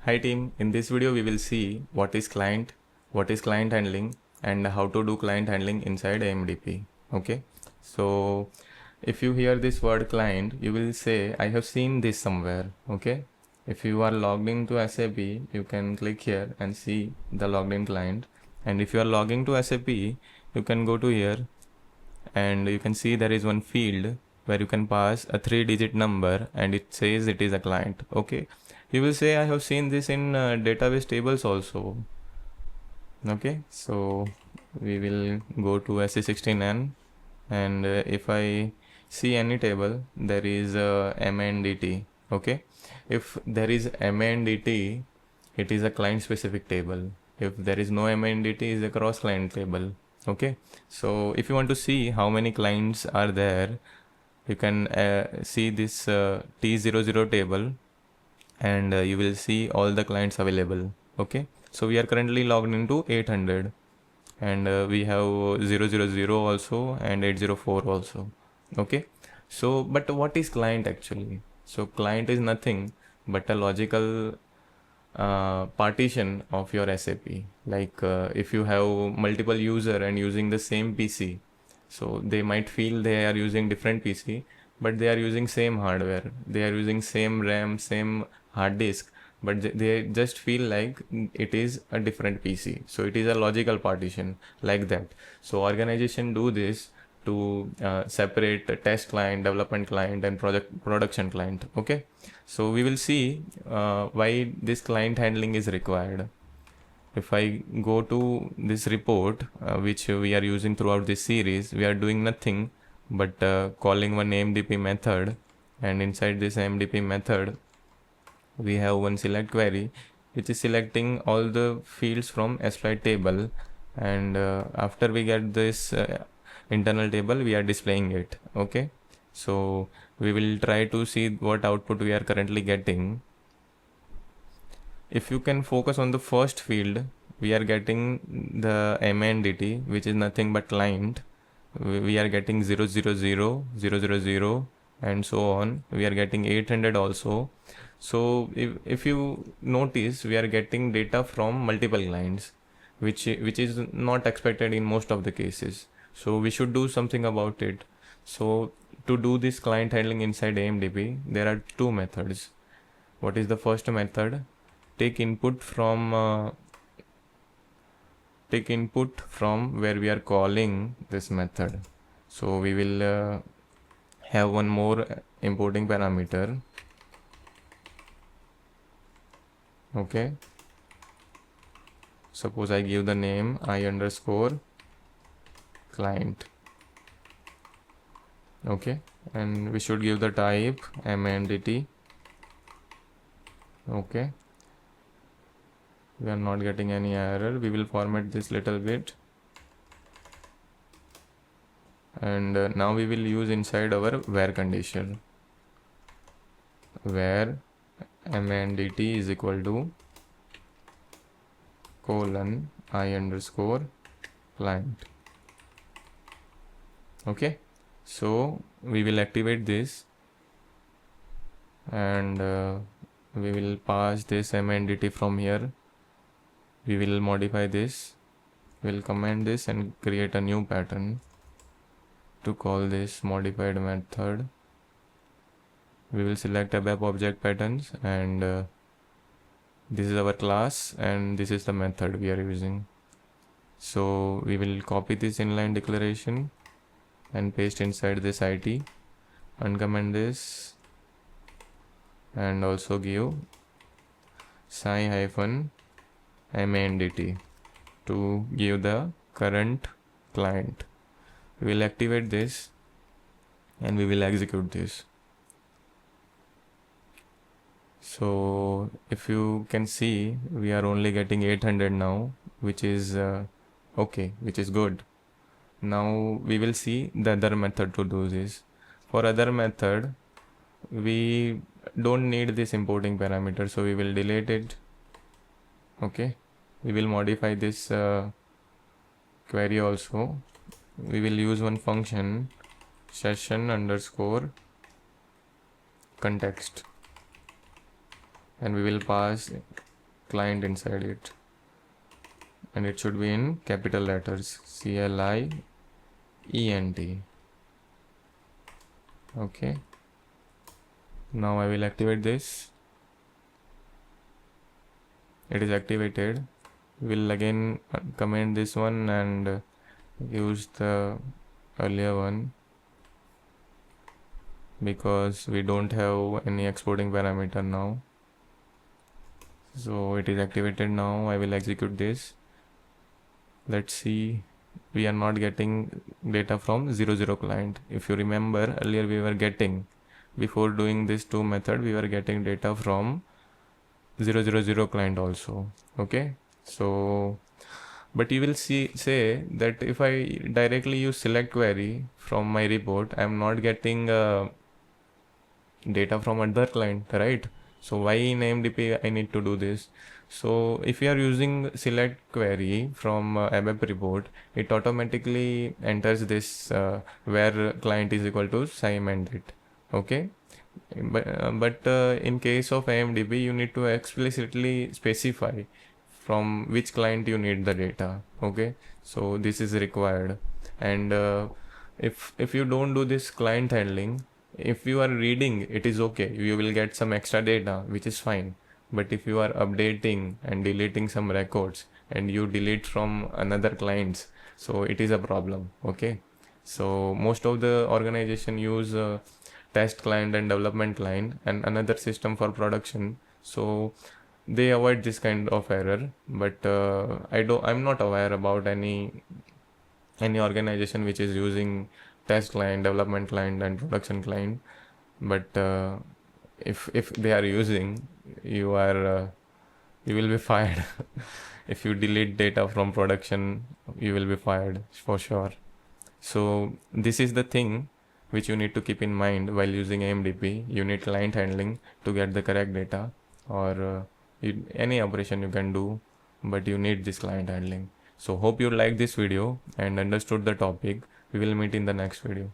Hi team, in this video we will see what is client handling and how to do client handling inside AMDP. Okay, so if you hear this word client, you will say I have seen this somewhere. Okay, if you are logged into SAP, you can click here and see the logged in client, and if you are logging to SAP, you can go to here and you can see there is one field where you can pass a 3-digit number and it says it is a client. Okay, you will say I have seen this in database tables also. Okay, so we will go to SE16N and if I see any table, there is MNDT. Okay, if there is MNDT, it is a client specific table. If there is no MNDT, it is a cross client table. Okay, so if you want to see how many clients are there, you can see this T00 table and you will see all the clients available. Okay, so we are currently logged into 800 and we have 000 also and 804 also. Okay, so but what is client actually? So client is nothing but a logical partition of your SAP. Like if you have multiple user and using the same PC, so they might feel they are using different PC, but they are using same hardware, they are using same RAM, same hard disk, but they just feel like it is a different PC. So it is a logical partition like that. So organization do this to separate the test client, development client, and production client. Okay, so we will see why this client handling is required. If I go to this report, which we are using throughout this series, we are doing nothing but calling one AMDP method, and inside this AMDP method, we have one select query, which is selecting all the fields from SFlight table, and after we get this internal table, we are displaying it. Okay, so we will try to see what output we are currently getting. If you can focus on the first field, we are getting the MNDT, which is nothing but client. We are getting 000, 000, and so on. We are getting 800 also. So if you notice, we are getting data from multiple clients, which is not expected in most of the cases. So we should do something about it. So to do this client handling inside AMDP, there are two methods. What is the first method? Take input from where we are calling this method. So we will have one more importing parameter. Okay, suppose I give the name I_client. Okay, and we should give the type MNDT. Okay, we are not getting any error. We will format this little bit, and now we will use inside our where condition, where MNDT is equal to I_client. Okay, so we will activate this and we will pass this MNDT from here. We will modify this, we'll comment this and create a new pattern to call this modified method. We will select ABAP object patterns and this is our class and this is the method we are using. So we will copy this inline declaration and paste inside this IT, uncomment this and also give psi-MANDT to give the current client. We will activate this and we will execute this. So if you can see, we are only getting 800 now, which is okay, which is good. Now we will see the other method to do this. For other method, we don't need this importing parameter, so we will delete it. Okay, we will modify this query also. We will use one function session_context and we will pass client inside it, and it should be in capital letters, CLIENT. Okay, now I will activate this. It is activated. We'll again comment this one and use the earlier one because we don't have any exporting parameter now. So it is activated now. I will execute this. Let's see. We are not getting data from 00 client. If you remember, earlier we were getting, before doing this two method, we were getting data from 000 client also. Okay, so but you will say that if I directly use select query from my report, I am not getting data from other client, right? So why in AMDP I need to do this? So if you are using select query from ABAP report, it automatically enters this where client is equal to Simon it. Okay, but in case of AMDP, you need to explicitly specify from which client you need the data. Okay, so this is required, and if you don't do this client handling, if you are reading, it is okay, you will get some extra data, which is fine. But if you are updating and deleting some records and you delete from another clients, so it is a problem. Okay, so most of the organization use test client and development client and another system for production, so they avoid this kind of error. But I'm not aware about any organization which is using test client, development client and production client. But if they are using, you will be fired. If you delete data from production, you will be fired for sure. So this is the thing which you need to keep in mind while using AMDP. You need client handling to get the correct data, or any operation you can do, but you need this client handling. So hope you liked this video and understood the topic. We will meet in the next video.